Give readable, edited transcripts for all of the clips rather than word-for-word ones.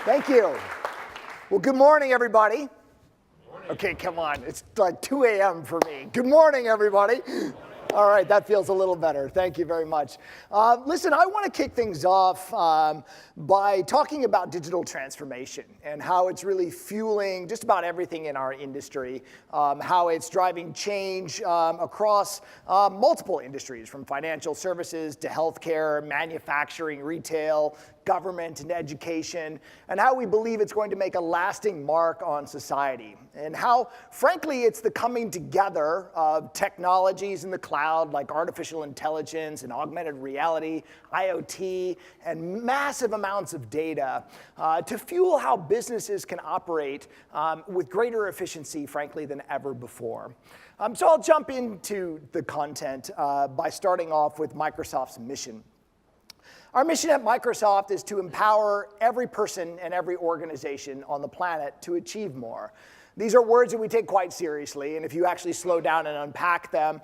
Thank you. Well, good morning, everybody. Okay, come on. It's like 2 a.m. for me. Good morning, everybody. All right, that feels a little better. Thank you very much. Listen, I want to kick things off by talking about digital transformation and how it's really fueling just about everything in our industry, how it's driving change across multiple industries, from financial services to healthcare, manufacturing, retail, government, and education, and how we believe it's going to make a lasting mark on society, and how, frankly, it's the coming together of technologies in the cloud like artificial intelligence and augmented reality, IoT, and massive amounts of data to fuel how businesses can operate with greater efficiency, frankly, than ever before. So I'll jump into the content by starting off with Microsoft's mission. Our mission at Microsoft is to empower every person and every organization on the planet to achieve more. These are words that we take quite seriously, and if you actually slow down and unpack them,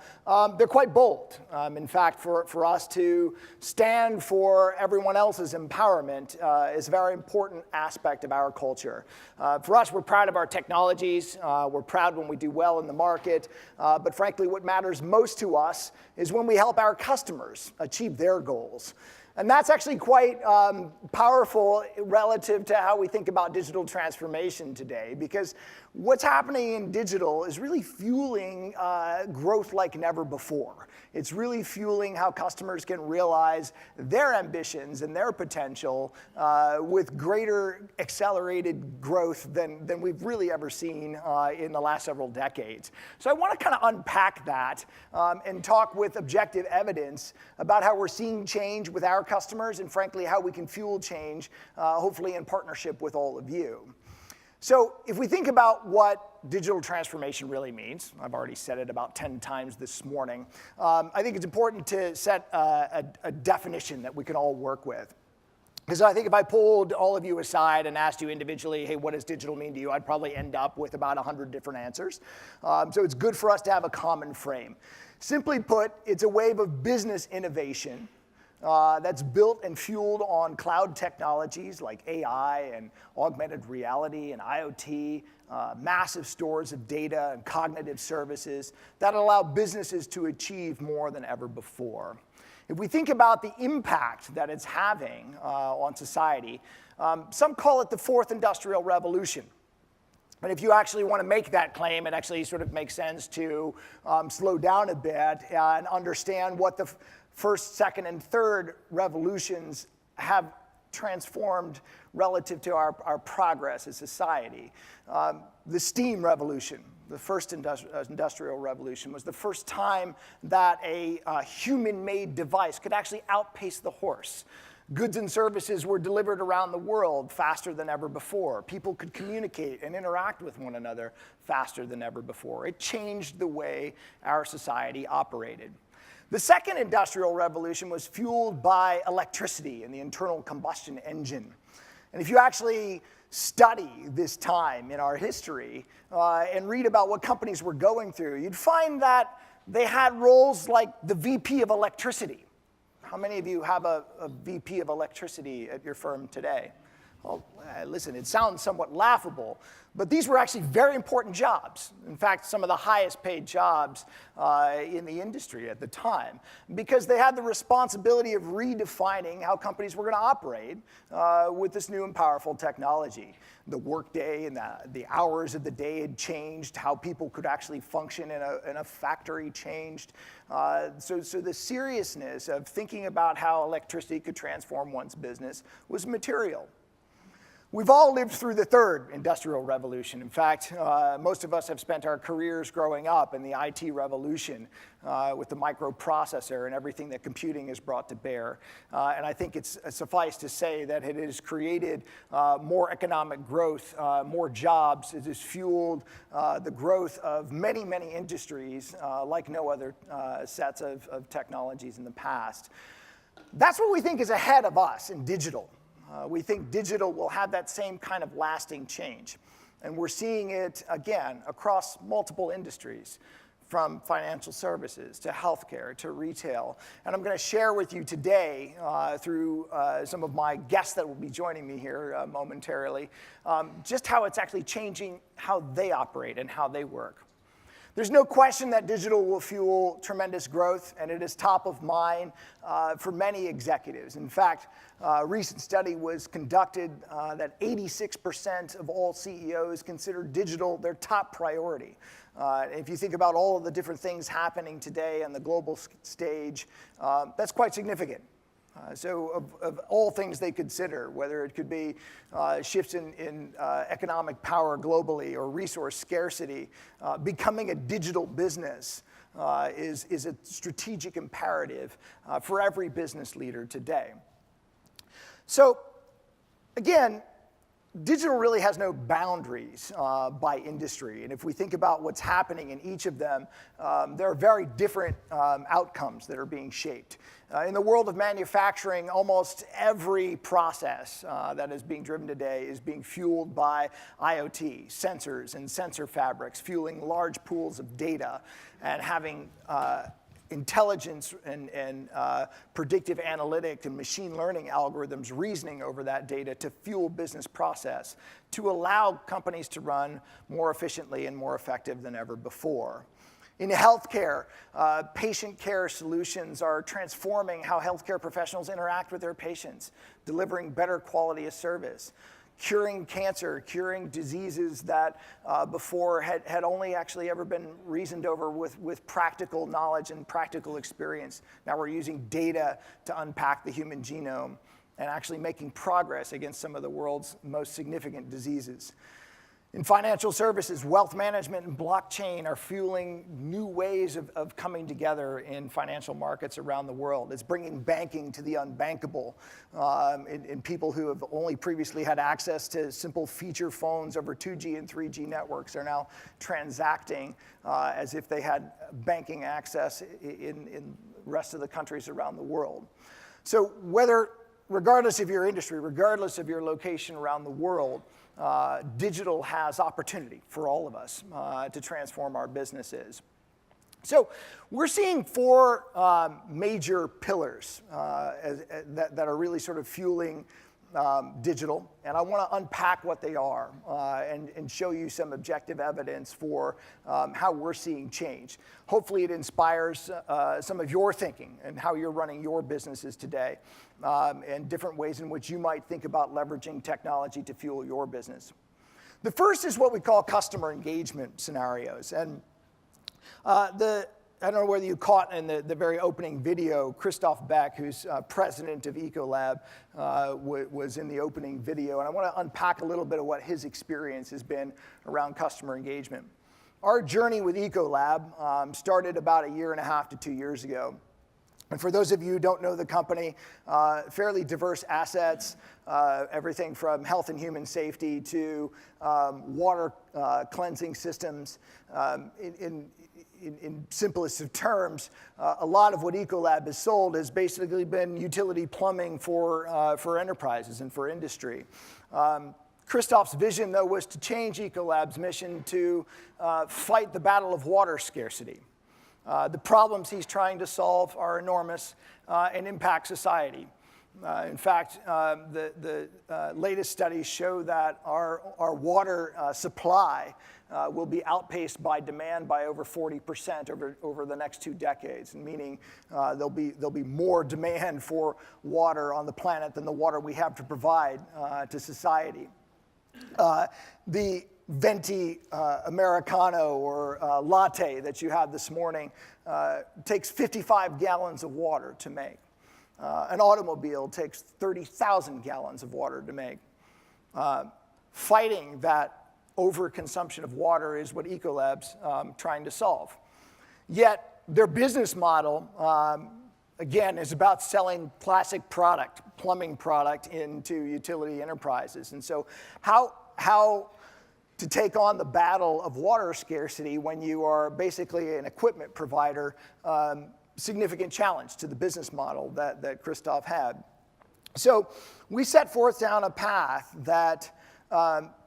they're quite bold. In fact, for us to stand for everyone else's empowerment is a very important aspect of our culture. For us, we're proud of our technologies. We're proud when we do well in the market. But frankly, what matters most to us is when we help our customers achieve their goals. And that's actually quite powerful relative to how we think about digital transformation today, because what's happening in digital is really fueling growth like never before. It's really fueling how customers can realize their ambitions and their potential with greater accelerated growth than we've really ever seen in the last several decades. So I want to kind of unpack that and talk with objective evidence about how we're seeing change with our customers and, frankly, how we can fuel change, hopefully in partnership with all of you. So if we think about what digital transformation really means, I've already said it about 10 times this morning, I think it's important to set a definition that we can all work with. Because I think if I pulled all of you aside and asked you individually, hey, what does digital mean to you, I'd probably end up with about 100 different answers. So it's good for us to have a common frame. Simply put, it's a wave of business innovation that's built and fueled on cloud technologies like AI and augmented reality and IoT, massive stores of data and cognitive services that allow businesses to achieve more than ever before. If we think about the impact that it's having on society, some call it the fourth industrial revolution. And if you actually want to make that claim, it actually sort of makes sense to slow down a bit and understand what the first, second, and third revolutions have transformed relative to our progress as society. The steam revolution, the first industrial revolution, was the first time that a human-made device could actually outpace the horse. Goods and services were delivered around the world faster than ever before. People could communicate and interact with one another faster than ever before. It changed the way our society operated. The second industrial revolution was fueled by electricity and the internal combustion engine. And if you actually study this time in our history and read about what companies were going through, you'd find that they had roles like the VP of electricity. How many of you have a VP of electricity at your firm today? Well, listen, it sounds somewhat laughable, but these were actually very important jobs. In fact, some of the highest paid jobs in the industry at the time, because they had the responsibility of redefining how companies were going to operate with this new and powerful technology. The workday and the hours of the day had changed. How people could actually function in a factory changed. So the seriousness of thinking about how electricity could transform one's business was material. We've all lived through the third industrial revolution. In fact, most of us have spent our careers growing up in the IT revolution with the microprocessor and everything that computing has brought to bear. And I think it's suffice to say that it has created more economic growth, more jobs. It has fueled the growth of many, many industries like no other sets of technologies in the past. That's what we think is ahead of us in digital. We think digital will have that same kind of lasting change. And we're seeing it, again, across multiple industries. from financial services to healthcare to retail. And I'm going to share with you today, through some of my guests that will be joining me here momentarily, just how it's actually changing how they operate and how they work. There's no question that digital will fuel tremendous growth, and it is top of mind for many executives. In fact, a recent study was conducted that 86% of all CEOs consider digital their top priority. If you think about all of the different things happening today on the global stage, that's quite significant. So of all things they consider, whether it could be shifts in economic power globally or resource scarcity, becoming a digital business is a strategic imperative for every business leader today. So again, digital really has no boundaries by industry. And if we think about what's happening in each of them, there are very different outcomes that are being shaped. In the world of manufacturing, almost every process that is being driven today is being fueled by IoT, sensors and sensor fabrics, fueling large pools of data and having intelligence and predictive analytic and machine learning algorithms reasoning over that data to fuel business process, to allow companies to run more efficiently and more effective than ever before. In healthcare, patient care solutions are transforming how healthcare professionals interact with their patients, delivering better quality of service, curing cancer, curing diseases that before had only actually ever been reasoned over with practical knowledge and practical experience. Now we're using data to unpack the human genome and actually making progress against some of the world's most significant diseases. In financial services, wealth management and blockchain are fueling new ways of coming together in financial markets around the world. It's bringing banking to the unbankable. In people who have only previously had access to simple feature phones over 2G and 3G networks are now transacting as if they had banking access in the rest of the countries around the world. So regardless of your industry, regardless of your location around the world, digital has opportunity for all of us to transform our businesses. So we're seeing four major pillars that are really sort of fueling digital, and I want to unpack what they are and show you some objective evidence for how we're seeing change. Hopefully it inspires some of your thinking and how you're running your businesses today, and different ways in which you might think about leveraging technology to fuel your business. The first is what we call customer engagement scenarios. And I don't know whether you caught in the very opening video, Christoph Beck, who's president of Ecolab, was in the opening video. And I want to unpack a little bit of what his experience has been around customer engagement. Our journey with Ecolab started about 1.5 to 2 years ago. And for those of you who don't know the company, fairly diverse assets, everything from health and human safety to water cleansing systems. In simplest of terms, a lot of what Ecolab has sold has basically been utility plumbing for enterprises and for industry. Christoph's vision, though, was to change Ecolab's mission to fight the battle of water scarcity. The problems he's trying to solve are enormous and impact society. In fact, the latest studies show that our water supply will be outpaced by demand by over 40% over the next 2 decades, meaning there'll be more demand for water on the planet than the water we have to provide to society. The venti Americano or latte that you had this morning takes 55 gallons of water to make. An automobile takes 30,000 gallons of water to make. Fighting that overconsumption of water is what Ecolab's trying to solve. Yet their business model, again, is about selling classic product, plumbing product into utility enterprises. And so how to take on the battle of water scarcity when you are basically an equipment provider, significant challenge to the business model that Christoph had. So we set forth down a path that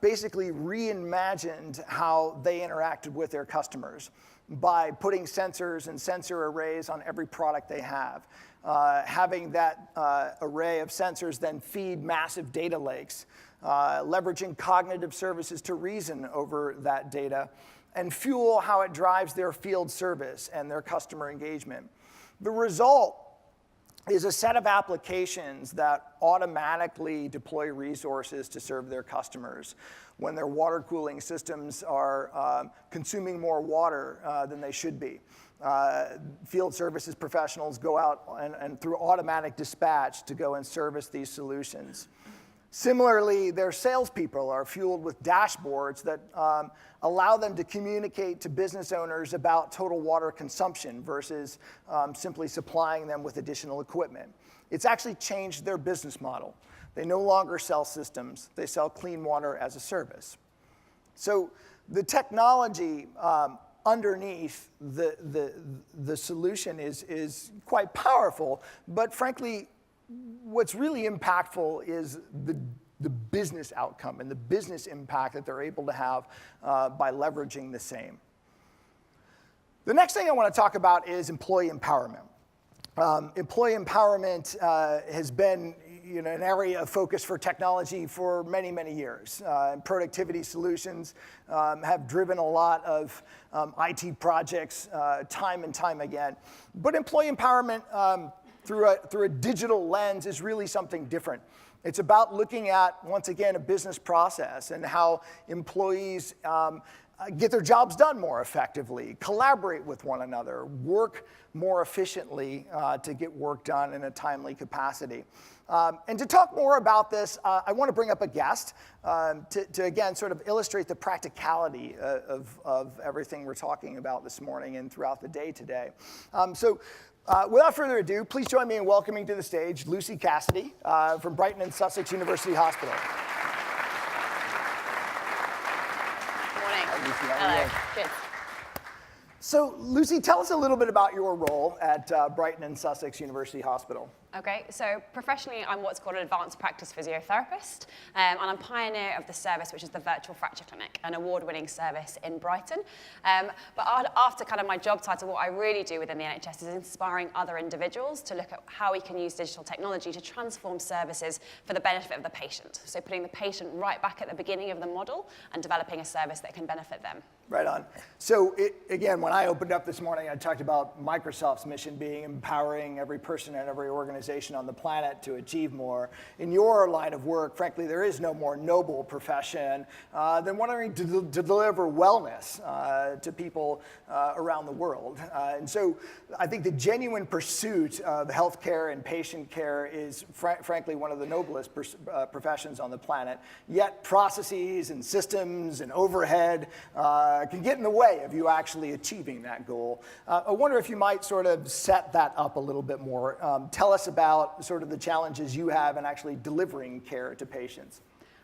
basically reimagined how they interacted with their customers. by putting sensors and sensor arrays on every product they have. Having that array of sensors then feed massive data lakes, leveraging cognitive services to reason over that data, and fuel how it drives their field service and their customer engagement. The result is a set of applications that automatically deploy resources to serve their customers when their water cooling systems are consuming more water than they should be. Field services professionals go out and through automatic dispatch to go and service these solutions. Similarly, their salespeople are fueled with dashboards that allow them to communicate to business owners about total water consumption versus simply supplying them with additional equipment. It's actually changed their business model. They no longer sell systems, they sell clean water as a service. So the technology underneath the solution is quite powerful, but frankly, what's really impactful is the business outcome and the business impact that they're able to have by leveraging the same. The next thing I want to talk about is employee empowerment. Employee empowerment has been an area of focus for technology for many, many years. Productivity solutions have driven a lot of IT projects time and time again. But employee empowerment through a digital lens is really something different. It's about looking at, once again, a business process and how employees get their jobs done more effectively, collaborate with one another, work more efficiently to get work done in a timely capacity. And to talk more about this, I want to bring up a guest to again, sort of illustrate the practicality of everything we're talking about this morning and throughout the day today. Without further ado, please join me in welcoming to the stage Lucy Cassidy from Brighton and Sussex University Hospital. Good morning. Hi, Lucy. Hello. Good. So, Lucy, tell us a little bit about your role at Brighton and Sussex University Hospital. Okay, so professionally, I'm what's called an advanced practice physiotherapist, and I'm pioneer of the service, which is the Virtual Fracture Clinic, an award-winning service in Brighton. But after kind of my job title, what I really do within the NHS is inspiring other individuals to look at how we can use digital technology to transform services for the benefit of the patient. So putting the patient right back at the beginning of the model and developing a service that can benefit them. Right on. So again, when I opened up this morning, I talked about Microsoft's mission being empowering every person and every organization on the planet to achieve more. In your line of work, frankly, there is no more noble profession than wanting to deliver wellness to people around the world. And so I think the genuine pursuit of healthcare and patient care is frankly one of the noblest professions on the planet. Yet processes and systems and overhead can get in the way of you actually achieving that goal. I wonder if you might sort of set that up a little bit more. Tell us about sort of the challenges you have in actually delivering care to patients.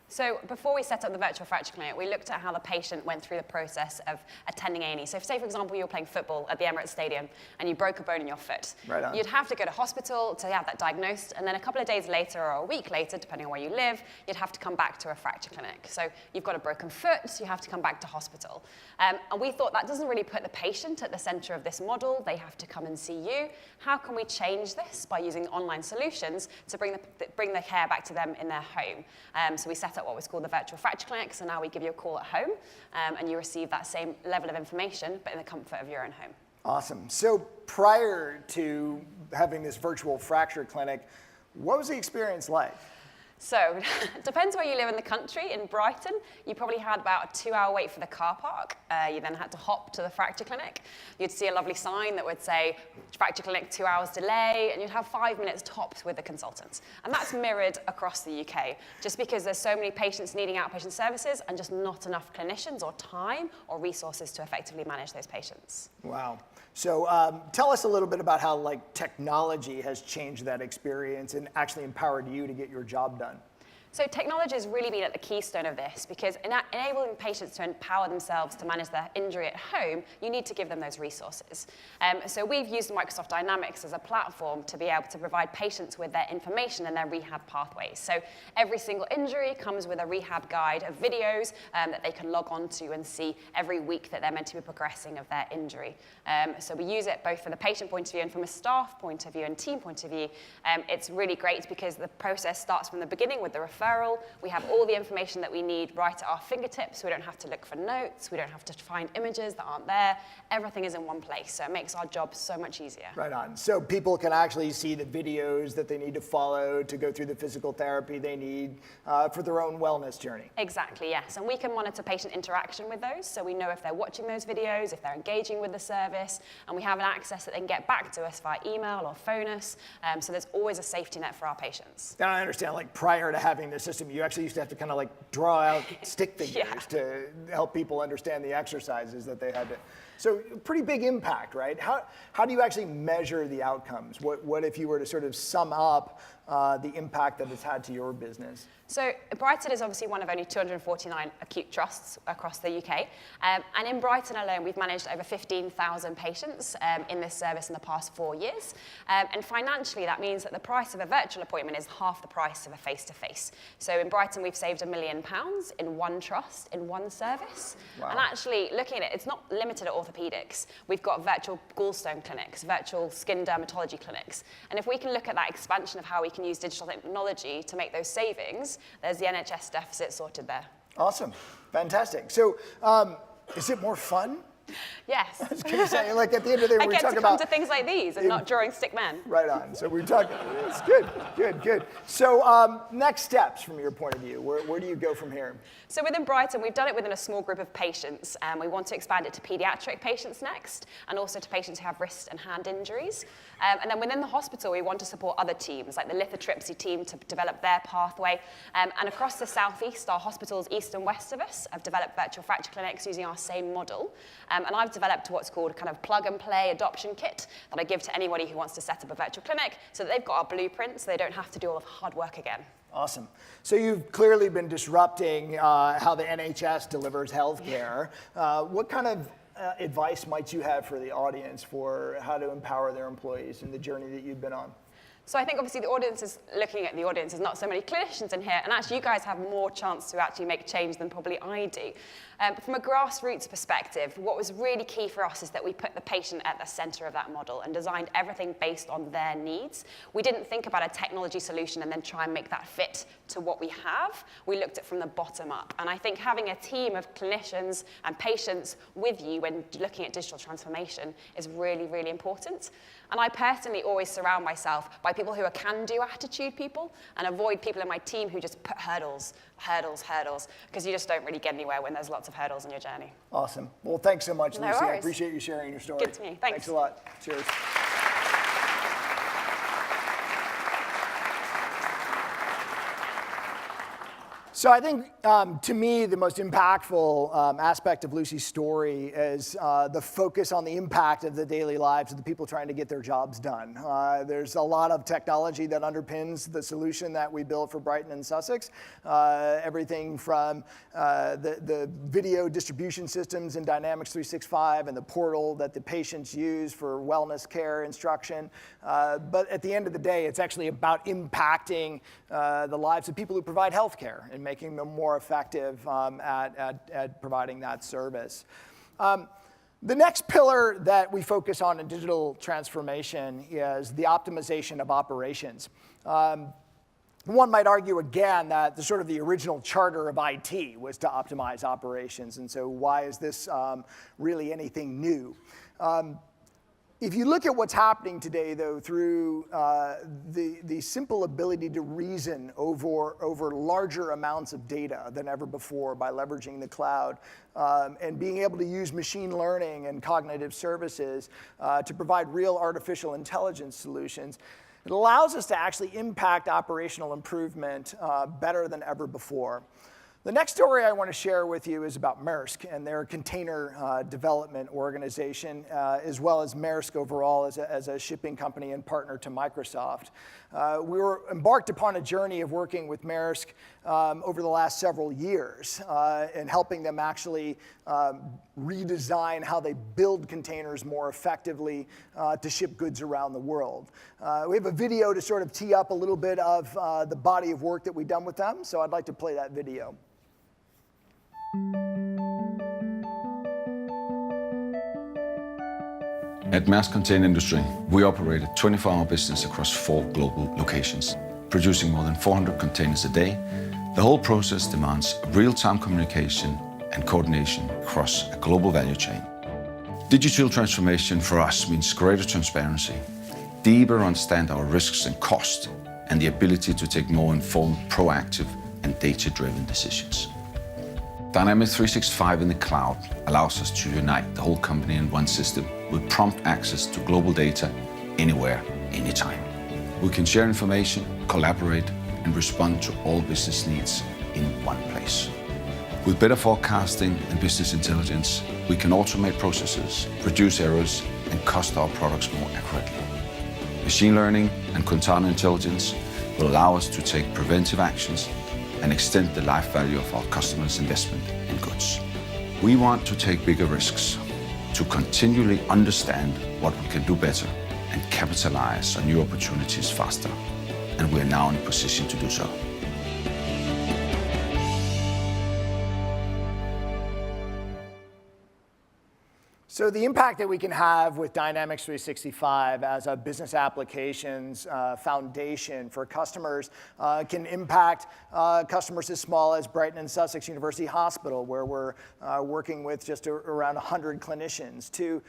So before we set up the Virtual Fracture Clinic, we looked at how the patient went through the process of attending A&E. So say, for example, you were playing football at the Emirates Stadium and you broke a bone in your foot. Right on. You'd have to go to hospital to have that diagnosed, and then a couple of days later or a week later, depending on where you live, you'd have to come back to a fracture clinic. So you've got a broken foot, you have to come back to hospital. And we thought that doesn't really put the patient at the center of this model. They have to come and see you. How can we change this by using online solutions to bring the care back to them in their home? So we set up what was called the Virtual Fracture Clinic. So now we give you a call at home, and you receive that same level of information, but in the comfort of your own home. Awesome. So prior to having this virtual fracture clinic, what was the experience like? So it depends where you live in the country. In Brighton, you probably had about a 2-hour wait for the car park. You then had to hop to the fracture clinic. You'd see a lovely sign that would say, fracture clinic, 2 hours delay, and you'd have 5 minutes tops with the consultant. And that's mirrored across the UK, just because there's so many patients needing outpatient services and just not enough clinicians or time or resources to effectively manage those patients. Wow. So tell us a little bit about how technology has changed that experience and actually empowered you to get your job done. So technology has really been at the keystone of this because enabling patients to empower themselves to manage their injury at home, you need to give them those resources. So we've used Microsoft Dynamics as a platform to be able to provide patients with their information and their rehab pathways. So every single injury comes with a rehab guide of videos that they can log on to and see every week that they're meant to be progressing of their injury. So we use it both from the patient point of view and from a staff point of view and team point of view. It's really great because the process starts from the beginning with the referral. We have all the information that we need right at our fingertips. We don't have to look for notes. We don't have to find images that aren't there. Everything is in one place, so it makes our job so much easier. Right on. So people can actually see the videos that they need to follow to go through the physical therapy they need for their own wellness journey. Exactly, yes. And we can monitor patient interaction with those, so we know if they're watching those videos, if they're engaging with the service, and we have an access that they can get back to us via email or phone us. So there's always a safety net for our patients. Now I understand, like prior to having this system, you actually used to have to kind of like draw out stick figures to help people understand the exercises that they had to. So pretty big impact, right? How do you actually measure the outcomes? What if you were to sort of sum up the impact that it's had to your business? So Brighton is obviously one of only 249 acute trusts across the UK. And in Brighton alone, we've managed over 15,000 patients in this service in the past 4 years. And financially, that means that the price of a virtual appointment is half the price of a face-to-face. So in Brighton, we've saved £1 million in one trust, in one service. Wow. And actually, looking at it, it's not limited at orthopedics. We've got virtual gallstone clinics, virtual skin dermatology clinics. And if we can look at that expansion of how we can use digital technology to make those savings, there's the NHS deficit sorted there. Awesome. Fantastic. So is it more fun? Yes. I was going to say, like at the end of the day, I we're get talking to come about to things like these and not drawing stick men. Right on. So we're talking, it's good. So next steps from your point of view, where do you go from here? So within Brighton, we've done it within a small group of patients, and we want to expand it to pediatric patients next, and also to patients who have wrist and hand injuries. And then within the hospital, we want to support other teams, like the lithotripsy team, to develop their pathway. And across the southeast, our hospitals east and west of us have developed virtual fracture clinics using our same model. And I've developed what's called a kind of plug-and-play adoption kit that I give to anybody who wants to set up a virtual clinic, so that they've got our blueprint, so they don't have to do all the hard work again. Awesome. So you've clearly been disrupting how the NHS delivers healthcare. What kind of advice might you have for the audience for how to empower their employees in the journey that you've been on? So I think obviously the audience is looking at the audience. There's not so many clinicians in here, and actually you guys have more chance to actually make change than probably I do. But from a grassroots perspective, what was really key for us is that we put the patient at the center of that model and designed everything based on their needs. We didn't think about a technology solution and then try and make that fit to what we have. We looked at it from the bottom up. And I think having a team of clinicians and patients with you when looking at digital transformation is really, really important. And I personally always surround myself by people who are can-do attitude people and avoid people in my team who just put hurdles, because you just don't really get anywhere when there's lots of hurdles in your journey. Awesome. Well, thanks so much, No Lucy. worries. I appreciate you sharing your story. Good to me. Thanks. Thanks a lot. Cheers. So I think, to me, the most impactful aspect of Lucy's story is the focus on the impact of the daily lives of the people trying to get their jobs done. There's a lot of technology that underpins the solution that we built for Brighton and Sussex. Everything from the video distribution systems in Dynamics 365 and the portal that the patients use for wellness care instruction. But at the end of the day, it's actually about impacting the lives of people who provide healthcare and making them more effective at providing that service. The next pillar that we focus on in digital transformation is the optimization of operations. One might argue again that the original charter of IT was to optimize operations, and so why is this really anything new? If you look at what's happening today, though, through the simple ability to reason over larger amounts of data than ever before by leveraging the cloud, and being able to use machine learning and cognitive services to provide real artificial intelligence solutions, it allows us to actually impact operational improvement better than ever before. The next story I want to share with you is about Maersk and their container development organization, as well as Maersk overall as a shipping company and partner to Microsoft. We were embarked upon a journey of working with Maersk over the last several years and helping them actually redesign how they build containers more effectively to ship goods around the world. We have a video to sort of tee up a little bit of the body of work that we've done with them, so I'd like to play that video. At Maersk Container Industry, we operate a 24-hour business across 4 global locations, producing more than 400 containers a day. The whole process demands real-time communication and coordination across a global value chain. Digital transformation for us means greater transparency, deeper understand our risks and costs, and the ability to take more informed, proactive, and data-driven decisions. Dynamics 365 in the cloud allows us to unite the whole company in one system with prompt access to global data anywhere, anytime. We can share information, collaborate, and respond to all business needs in one place. With better forecasting and business intelligence, we can automate processes, reduce errors, and cost our products more accurately. Machine learning and quantum intelligence will allow us to take preventive actions and extend the life value of our customers' investment in goods. We want to take bigger risks, to continually understand what we can do better and capitalize on new opportunities faster. And we are now in a position to do so. So the impact that we can have with Dynamics 365 as a business applications foundation for customers can impact customers as small as Brighton and Sussex University Hospital, where we're working with just around 100 clinicians, to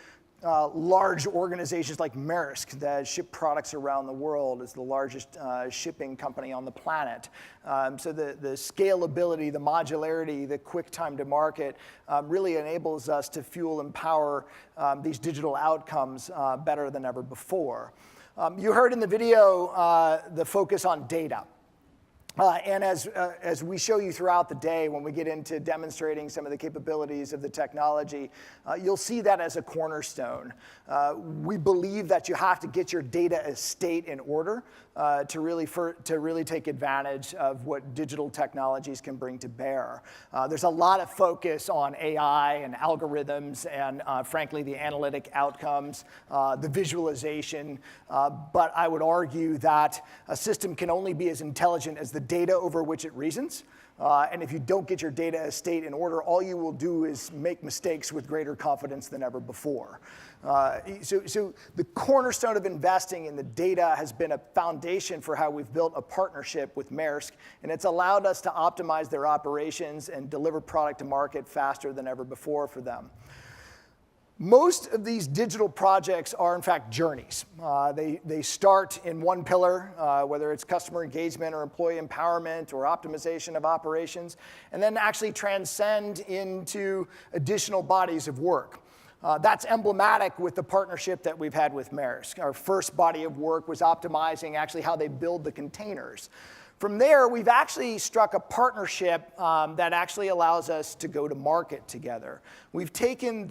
large organizations like Maersk that ship products around the world, is the largest shipping company on the planet. So the scalability, the modularity, the quick time to market really enables us to fuel and power these digital outcomes better than ever before. You heard in the video the focus on data. And as we show you throughout the day, when we get into demonstrating some of the capabilities of the technology, you'll see that as a cornerstone. We believe that you have to get your data estate in order to really take advantage of what digital technologies can bring to bear. There's a lot of focus on AI and algorithms and, frankly, the analytic outcomes, the visualization. But I would argue that a system can only be as intelligent as the data over which it reasons. And if you don't get your data estate in order, all you will do is make mistakes with greater confidence than ever before. So the cornerstone of investing in the data has been a foundation for how we've built a partnership with Maersk, and it's allowed us to optimize their operations and deliver product to market faster than ever before for them. Most of these digital projects are, in fact, journeys. They start in one pillar, whether it's customer engagement or employee empowerment or optimization of operations, and then actually transcend into additional bodies of work. That's emblematic with the partnership that we've had with Maersk. Our first body of work was optimizing actually how they build the containers. From there, we've actually struck a partnership that actually allows us to go to market together. We've taken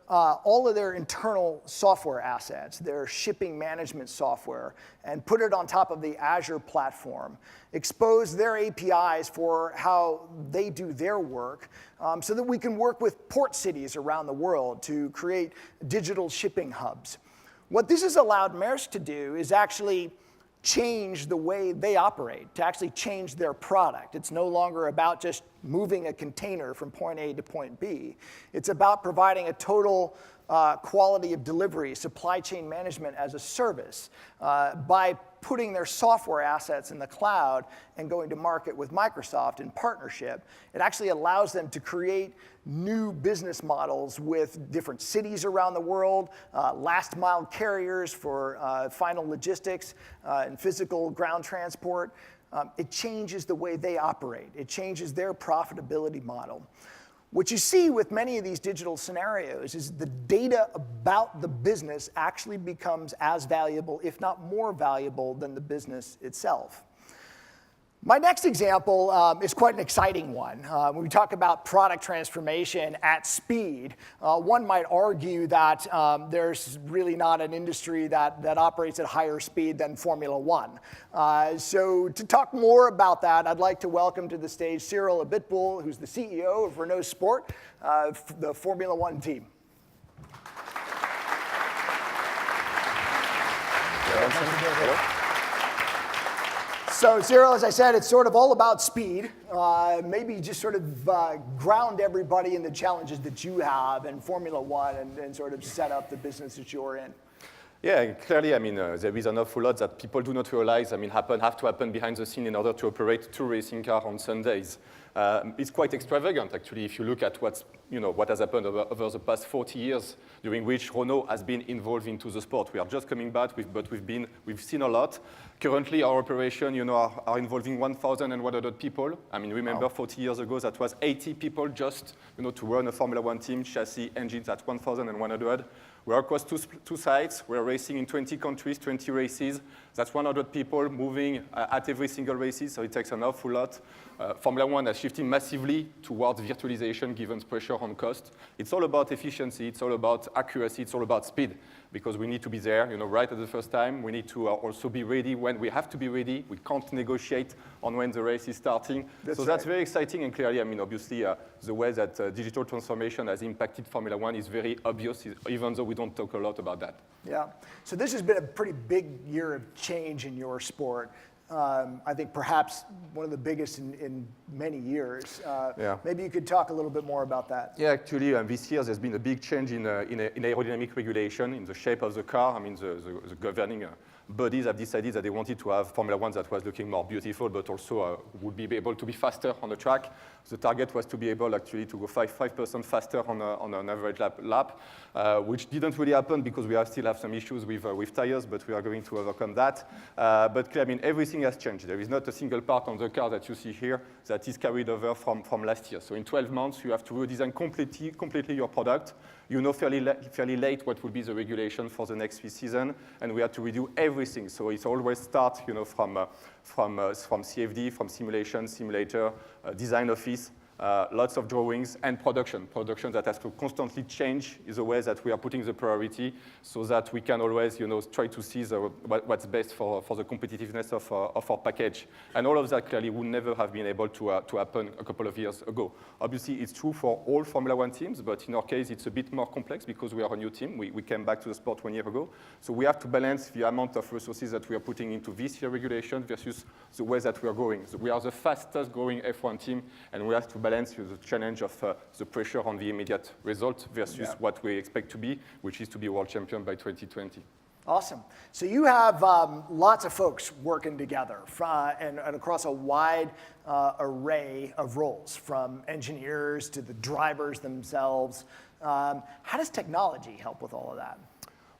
all of their internal software assets, their shipping management software, and put it on top of the Azure platform, exposed their APIs for how they do their work, so that we can work with port cities around the world to create digital shipping hubs. What this has allowed Maersk to do is actually change the way they operate, to actually change their product. It's no longer about just moving a container from point A to point B. It's about providing a total quality of delivery, supply chain management as a service, by putting their software assets in the cloud and going to market with Microsoft in partnership. It actually allows them to create new business models with different cities around the world, last mile carriers for final logistics and physical ground transport. It changes the way they operate. It changes their profitability model. What you see with many of these digital scenarios is the data about the business actually becomes as valuable, if not more valuable, than the business itself. My next example is quite an exciting one. When we talk about product transformation at speed, one might argue that there's really not an industry that operates at higher speed than Formula One. So to talk more about that, I'd like to welcome to the stage Cyril Abitboul, who's the CEO of Renault Sport, the Formula One team. So Cyril, as I said, it's sort of all about speed. Maybe just sort of ground everybody in the challenges that you have in Formula One and sort of set up the business that you're in. Yeah, clearly, there is an awful lot that people do not realize, have to happen behind the scene in order to operate two racing cars on Sundays. It's quite extravagant, actually, if you look at what has happened over the past 40 years, during which Renault has been involved into the sport. We are just coming back, but we've seen a lot. Currently, our operation, are involving 1,100 people. Remember, wow. 40 years ago, that was 80 people just, to run a Formula One team, chassis, engines at 1,100. We're across two sites. We're racing in 20 countries, 20 races. That's 100 people moving at every single races, so it takes an awful lot. Formula One has shifted massively towards virtualization, given pressure on cost. It's all about efficiency. It's all about accuracy. It's all about speed, because we need to be there, right at the first time. We need to also be ready when we have to be ready. We can't negotiate on when the race is starting. That's very exciting, and clearly, obviously, the way that digital transformation has impacted Formula One is very obvious, even though we don't talk a lot about that. Yeah. So this has been a pretty big year of change in your sport. I think perhaps one of the biggest in many years. Yeah. Maybe you could talk a little bit more about that. Yeah, actually, this year there's been a big change in aerodynamic regulation, in the shape of the car. The governing bodies have decided that they wanted to have Formula One that was looking more beautiful, but also would be able to be faster on the track. The target was to be able actually to go 5% faster on an average lap, which didn't really happen because we still have some issues with tires, but we are going to overcome that. But clearly, everything has changed. There is not a single part on the car that you see here that is carried over from last year. So in 12 months, you have to redesign completely your product. Fairly late what will be the regulation for the next season, and we had to redo everything. So it always starts, from CFD, from simulation, simulator, design office, lots of drawings, and production. Production that has to constantly change is the way that we are putting the priority, so that we can always, try to see what's best for the competitiveness of our package. And all of that clearly would never have been able to happen a couple of years ago. Obviously, it's true for all Formula One teams, but in our case, it's a bit more complex because we are a new team. We came back to the sport 1 year ago. So we have to balance the amount of resources that we are putting into this year regulation versus the way that we are going. So we are the fastest growing F1 team, and we have to balance the challenge of the pressure on the immediate result versus what we expect to be, which is to be world champion by 2020. Awesome. So you have lots of folks working together and across a wide array of roles, from engineers to the drivers themselves. How does technology help with all of that?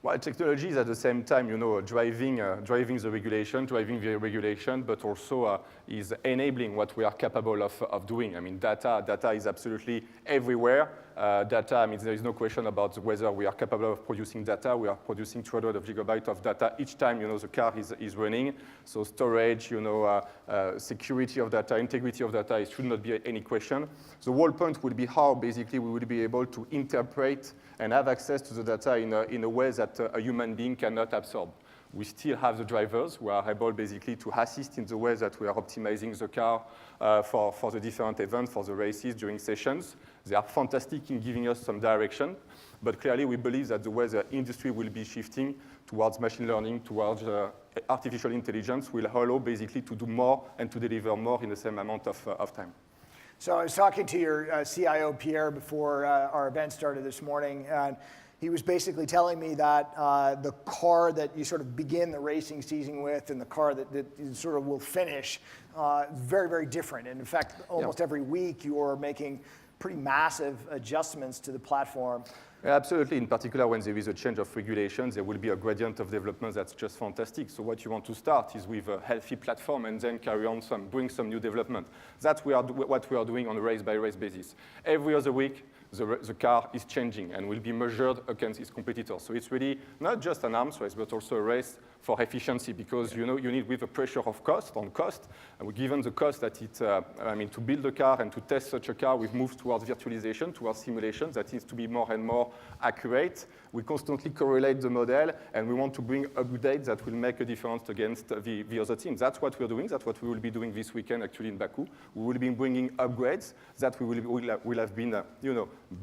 Well, technology is at the same time, driving the regulation, but also is enabling what we are capable of doing. Data is absolutely everywhere. Data, there is no question about whether we are capable of producing data. We are producing 200 gigabytes of data each time, the car is running. So storage, security of data, integrity of data, it should not be any question. The whole point would be how basically we would be able to interpret and have access to the data in a way that a human being cannot absorb. We still have the drivers who are able basically to assist in the way that we are optimizing the car for the different events, for the races during sessions. They are fantastic in giving us some direction, but clearly we believe that the way the industry will be shifting towards machine learning, towards artificial intelligence, will allow basically to do more and to deliver more in the same amount of time. So I was talking to your CIO, Pierre, before our event started this morning, and he was basically telling me that the car that you sort of begin the racing season with and the car that you sort of will finish, very, very different. And in fact, almost every week you are making pretty massive adjustments to the platform. Absolutely. In particular, when there is a change of regulations, there will be a gradient of development that's just fantastic. So what you want to start is with a healthy platform and then carry on bring some new development. That's what we are doing on a race-by-race basis. Every other week, the car is changing and will be measured against its competitors. So it's really not just an arms race, but also a race for efficiency, because you need with the pressure of cost, and given the cost that to build a car and to test such a car, we've moved towards virtualization, towards simulation that needs to be more and more accurate. We constantly correlate the model, and we want to bring updates that will make a difference against the other teams. That's what we're doing. That's what we will be doing this weekend, actually, in Baku. We will be bringing upgrades that will have been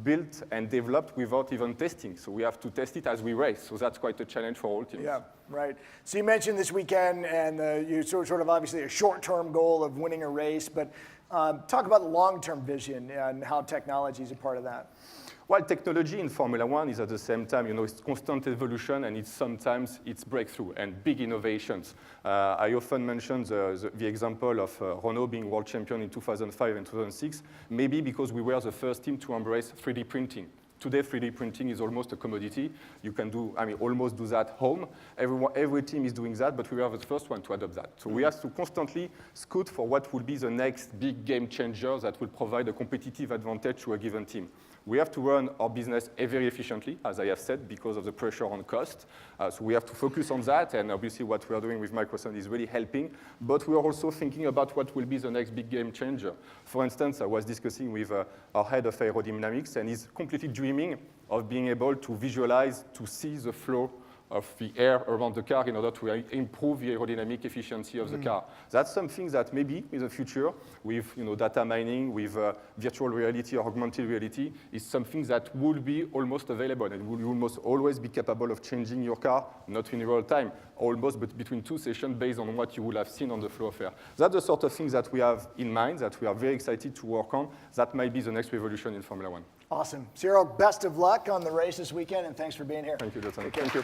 built and developed without even testing. So we have to test it as we race. So that's quite a challenge for all teams. Yeah, right. So you mentioned this weekend, and you sort of obviously a short-term goal of winning a race, but talk about the long-term vision and how technology is a part of that. Well, technology in Formula One is at the same time, it's constant evolution, and sometimes it's breakthrough and big innovations. I often mention the example of Renault being world champion in 2005 and 2006, maybe because we were the first team to embrace 3D printing. Today, 3D printing is almost a commodity. You can almost do that home. Every team is doing that, but we were the first one to adopt that. So we have to constantly scout for what will be the next big game changer that will provide a competitive advantage to a given team. We have to run our business very efficiently, as I have said, because of the pressure on cost. So we have to focus on that, and obviously what we are doing with Microsoft is really helping. But we are also thinking about what will be the next big game changer. For instance, I was discussing with our head of aerodynamics, and he's completely dreaming of being able to visualize, to see the flow of the air around the car in order to improve the aerodynamic efficiency of the car. That's something that maybe in the future, with data mining, with virtual reality or augmented reality, is something that will be almost available, and will almost always be capable of changing your car, not in real time, almost, but between two sessions based on what you will have seen on the floor of air. That's the sort of things that we have in mind, that we are very excited to work on. That might be the next revolution in Formula One. Awesome. Cyril, best of luck on the race this weekend, and thanks for being here. Thank you, Judson. Thank you.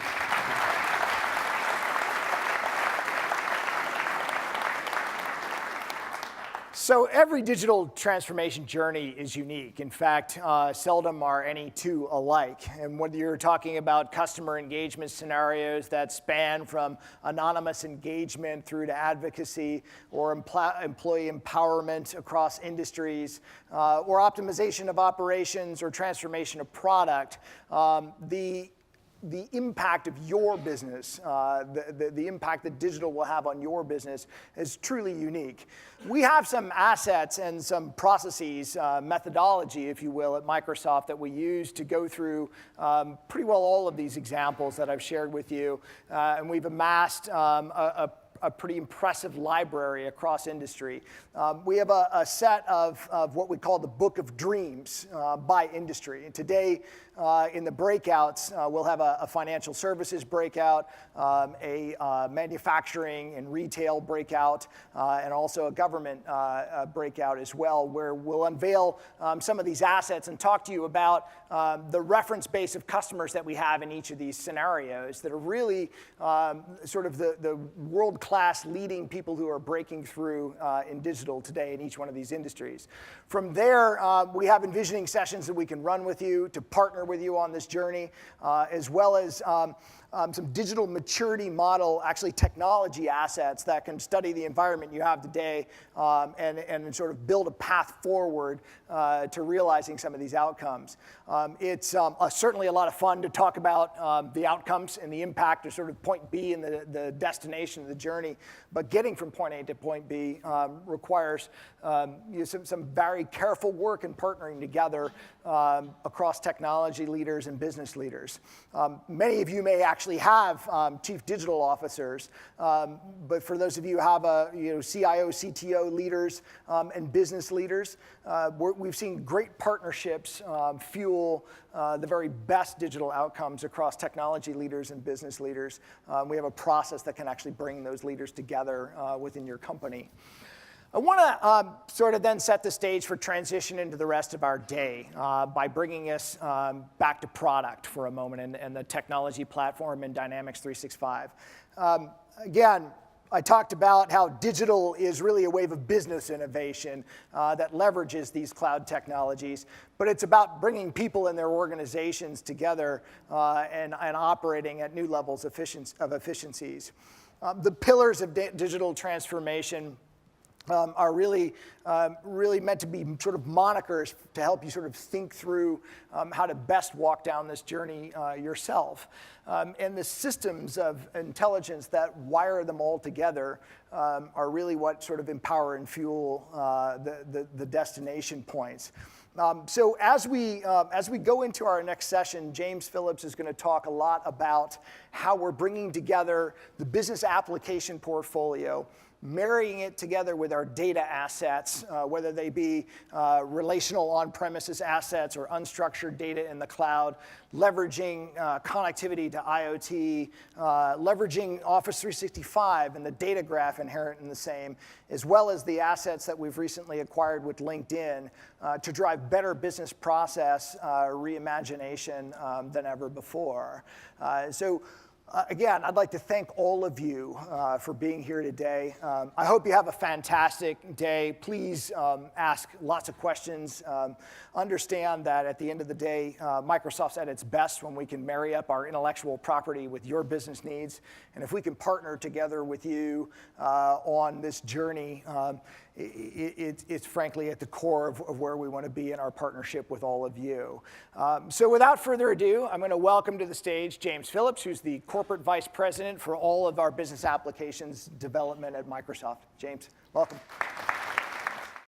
So every digital transformation journey is unique. In fact, seldom are any two alike. And whether you're talking about customer engagement scenarios that span from anonymous engagement through to advocacy, or employee empowerment across industries, or optimization of operations or transformation of product, the impact of your business, the impact that digital will have on your business is truly unique. We have some assets and some processes, methodology, if you will, at Microsoft that we use to go through pretty well all of these examples that I've shared with you. And we've amassed a pretty impressive library across industry. We have a set of what we call the Book of Dreams by industry. And today, in the breakouts, we'll have a financial services breakout, a manufacturing and retail breakout, and also a government breakout as well, where we'll unveil some of these assets and talk to you about the reference base of customers that we have in each of these scenarios that are really sort of the world-class leading people who are breaking through in digital today in each one of these industries. From there, we have envisioning sessions that we can run with you to partner with you on this journey, as well as some digital maturity model, actually technology assets that can study the environment you have today and sort of build a path forward to realizing some of these outcomes. It's certainly a lot of fun to talk about the outcomes and the impact of sort of point B and the destination of the journey, but getting from point A to point B requires some very careful work and partnering together across technology leaders and business leaders. Many of you may actually have chief digital officers, but for those of you who have CIO, CTO leaders and business leaders, we've seen great partnerships fuel the very best digital outcomes across technology leaders and business leaders. We have a process that can actually bring those leaders together within your company. I want to sort of then set the stage for transition into the rest of our day by bringing us back to product for a moment and the technology platform in Dynamics 365. Again, I talked about how digital is really a wave of business innovation that leverages these cloud technologies, but it's about bringing people and their organizations together and operating at new levels of efficiencies. The pillars of digital transformation are really meant to be sort of monikers to help you sort of think through how to best walk down this journey yourself. And the systems of intelligence that wire them all together are really what sort of empower and fuel the destination points. So as we go into our next session, James Phillips is going to talk a lot about how we're bringing together the business application portfolio, marrying it together with our data assets, whether they be relational on-premises assets or unstructured data in the cloud, leveraging connectivity to IoT, leveraging Office 365 and the data graph inherent in the same, as well as the assets that we've recently acquired with LinkedIn to drive better business process reimagination than ever before. Again, I'd like to thank all of you for being here today. I hope you have a fantastic day. Please ask lots of questions. Understand that at the end of the day, Microsoft's at its best when we can marry up our intellectual property with your business needs. And if we can partner together with you on this journey, it's frankly at the core of where we want to be in our partnership with all of you. So without further ado, I'm going to welcome to the stage James Phillips, who's the Corporate Vice President for all of our business applications development at Microsoft. James, welcome.